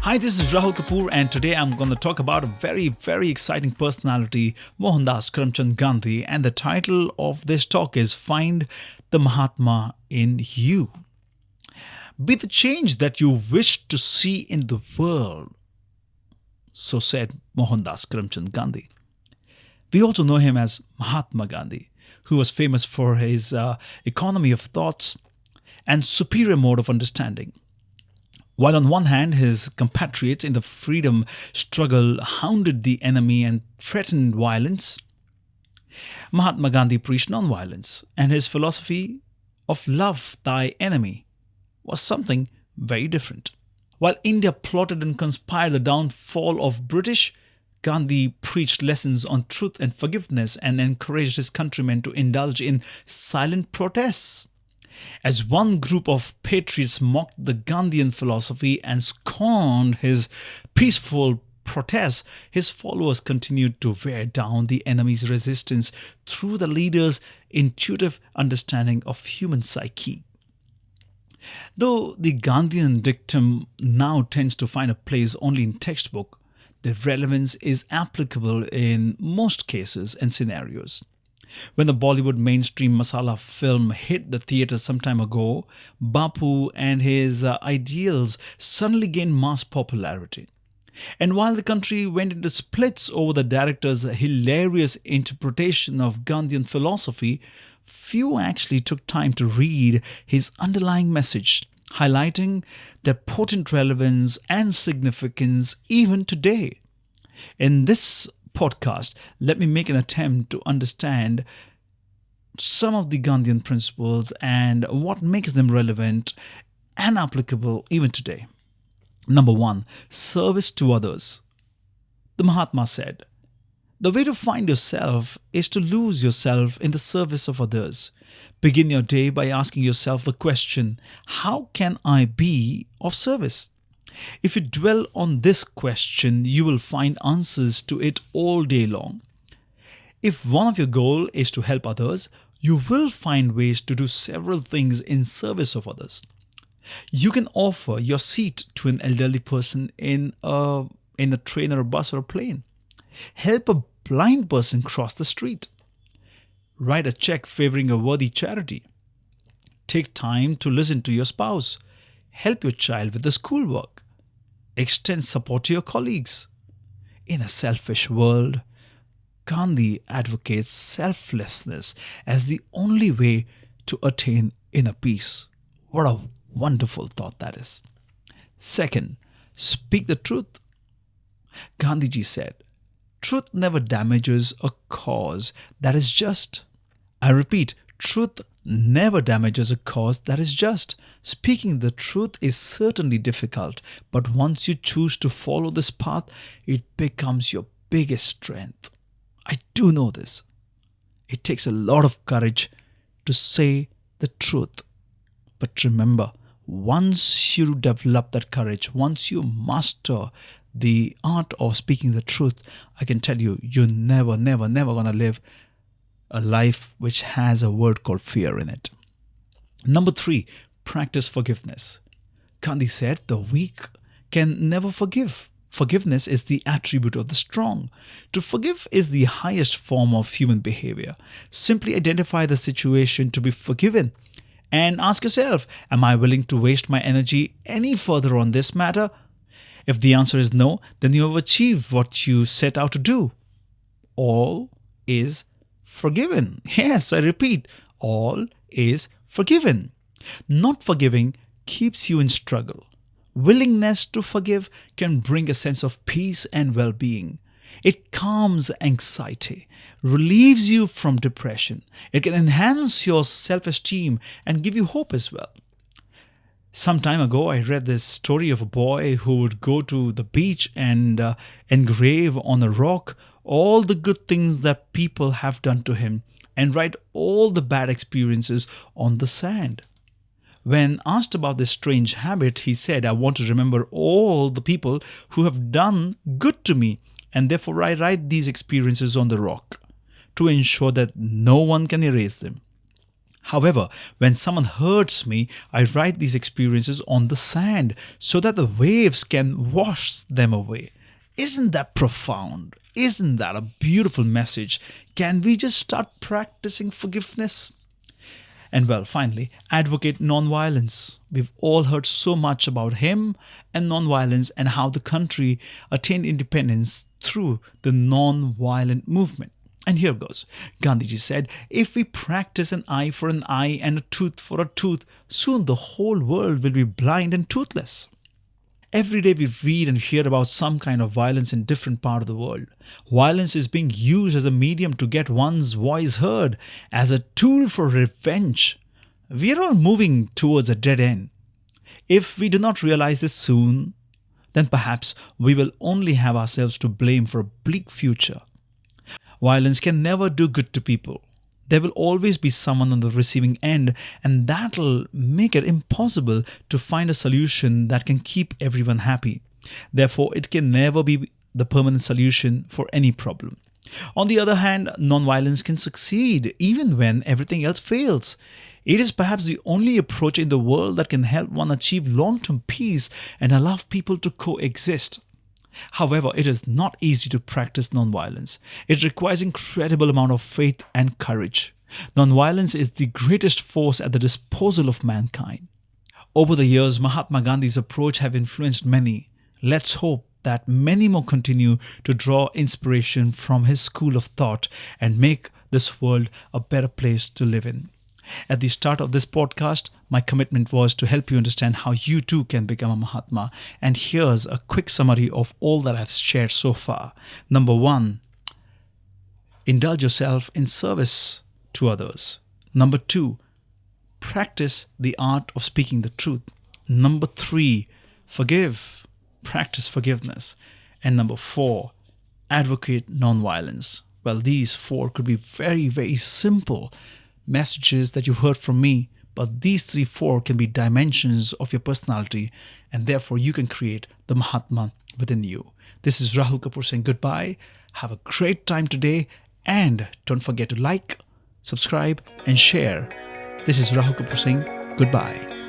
Hi, this is Rahul Kapoor, and today I'm going to talk about a very exciting personality, Mohandas Karamchand Gandhi, and the title of this talk is Find the Mahatma in You. Be the change that you wish to see in the world, so said Mohandas Karamchand Gandhi. We also know him as Mahatma Gandhi, who was famous for his economy of thoughts and superior mode of understanding. While on one hand, his compatriots in the freedom struggle hounded the enemy and threatened violence, Mahatma Gandhi preached nonviolence, and his philosophy of love thy enemy was something very different. While India plotted and conspired the downfall of British, Gandhi preached lessons on truth and forgiveness and encouraged his countrymen to indulge in silent protests. As one group of patriots mocked the Gandhian philosophy and scorned his peaceful protests, his followers continued to wear down the enemy's resistance through the leader's intuitive understanding of human psyche. Though the Gandhian dictum now tends to find a place only in textbook, the relevance is applicable in most cases and scenarios. When the Bollywood mainstream masala film hit the theatre some time ago, Bapu and his ideals suddenly gained mass popularity. And while the country went into splits over the director's hilarious interpretation of Gandhian philosophy, few actually took time to read his underlying message, highlighting their potent relevance and significance even today. In this podcast, let me make an attempt to understand some of the Gandhian principles and what makes them relevant and applicable even today. Number one, service to others. The Mahatma said, the way to find yourself is to lose yourself in the service of others. Begin your day by asking yourself the question, how can I be of service? If you dwell on this question, you will find answers to it all day long. If one of your goals is to help others, you will find ways to do several things in service of others. You can offer your seat to an elderly person in a train or a bus or a plane. Help a blind person cross the street. Write a check favoring a worthy charity. Take time to listen to your spouse. Help your child with the schoolwork. Extend support to your colleagues. In a selfish world, Gandhi advocates selflessness as the only way to attain inner peace. What a wonderful thought that is. Second, speak the truth. Gandhiji said, truth never damages a cause that is just. I repeat, truth never damages a cause that is just. Speaking the truth is certainly difficult, but once you choose to follow this path, it becomes your biggest strength. I do know this. It takes a lot of courage to say the truth. But remember, once you develop that courage, once you master the art of speaking the truth, I can tell you, you're never going to live a life which has a word called fear in it. Number three, practice forgiveness. Gandhi said the weak can never forgive. Forgiveness is the attribute of the strong. To forgive is the highest form of human behavior. Simply identify the situation to be forgiven and ask yourself, am I willing to waste my energy any further on this matter? If the answer is no, then you have achieved what you set out to do. All is forgiven. Yes, I repeat, all is forgiven. Not forgiving keeps you in struggle. Willingness to forgive can bring a sense of peace and well-being. It calms anxiety, relieves you from depression. It can enhance your self-esteem and give you hope as well. Some time ago, I read this story of a boy who would go to the beach and engrave on a rock all the good things that people have done to him and write all the bad experiences on the sand. When asked about this strange habit, he said, I want to remember all the people who have done good to me, and therefore I write these experiences on the rock to ensure that no one can erase them. However, when someone hurts me, I write these experiences on the sand so that the waves can wash them away. Isn't that profound? Isn't that a beautiful message? Can we just start practicing forgiveness? And well, finally, advocate nonviolence. We've all heard so much about him and nonviolence and how the country attained independence through the nonviolent movement. And here goes. Gandhiji said, if we practice an eye for an eye and a tooth for a tooth, soon the whole world will be blind and toothless. Every day we read and hear about some kind of violence in different part of the world. Violence is being used as a medium to get one's voice heard, as a tool for revenge. We are all moving towards a dead end. If we do not realize this soon, then perhaps we will only have ourselves to blame for a bleak future. Violence can never do good to people. There will always be someone on the receiving end, and that'll make it impossible to find a solution that can keep everyone happy. Therefore, it can never be the permanent solution for any problem. On the other hand, nonviolence can succeed even when everything else fails. It is perhaps the only approach in the world that can help one achieve long-term peace and allow people to coexist. However, it is not easy to practice nonviolence. It requires incredible amount of faith and courage. Nonviolence is the greatest force at the disposal of mankind. Over the years, Mahatma Gandhi's approach have influenced many. Let's hope that many more continue to draw inspiration from his school of thought and make this world a better place to live in. At the start of this podcast, my commitment was to help you understand how you too can become a Mahatma. And here's a quick summary of all that I've shared so far. Number 1, indulge yourself in service to others. Number 2, practice the art of speaking the truth. Number 3, forgive. Practice forgiveness. And number 4, advocate nonviolence. Well, these 4 could be very, very simple messages that you've heard from me, but these 4 can be dimensions of your personality, and therefore you can create the Mahatma within you. This is Rahul Kapoor saying goodbye. Have a great time today, and don't forget to like, subscribe, and share. This is Rahul Kapoor saying goodbye.